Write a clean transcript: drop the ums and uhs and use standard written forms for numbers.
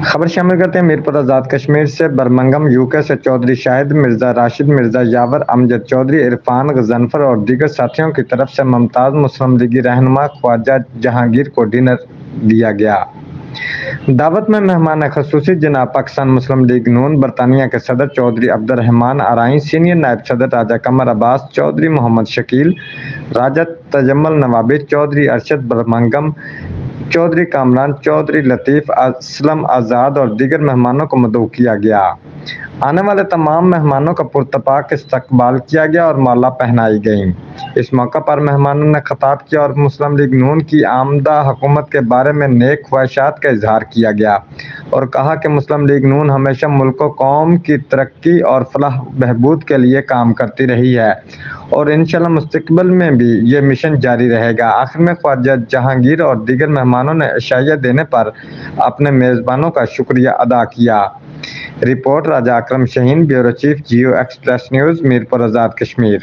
خبر شامل کرتے ہیں میرپور آزاد کشمیر سے۔ برمنگھم یوکے سے چودھری شاہد مرزا، راشد مرزا یاور، امجد چودھری، عرفان غضنفر اور دیگر ساتھیوں کی طرف سے ممتاز مسلم لیگی رہنما خواجہ جہانگیر کو ڈنر دیا گیا۔ دعوت میں مہمان خصوصی جناب پاکستان مسلم لیگ نون برطانیہ کے صدر چودھری عبدالرحمان ارائیں، سینئر نائب صدر راجہ قمر عباس، چودھری محمد شکیل، راجہ تجمل نوابی، چودھری ارشد برمنگھم، چودھری کامران، چودھری لطیف اسلم آزاد اور دیگر مہمانوں کو مدعو کیا گیا۔ آنے والے تمام مہمانوں کا پرتپاک استقبال کیا گیا اور مالا پہنائی گئیں۔ اس موقع پر مہمانوں نے خطاب کیا اور مسلم لیگ نون کی آمدہ حکومت کے بارے میں نیک خواہشات کا اظہار کیا گیا اور کہا کہ مسلم لیگ نون ہمیشہ ملک و قوم کی ترقی اور فلاح بہبود کے لیے کام کرتی رہی ہے اور انشاءاللہ مستقبل میں بھی یہ مشن جاری رہے گا۔ آخر میں خواجہ جہانگیر اور دیگر مہمانوں نے عشائیہ دینے پر اپنے میزبانوں کا شکریہ ادا کیا۔ Report Raja Akram Shaheen, bureau chief, Geo express news, Mirpur Azad Kashmir.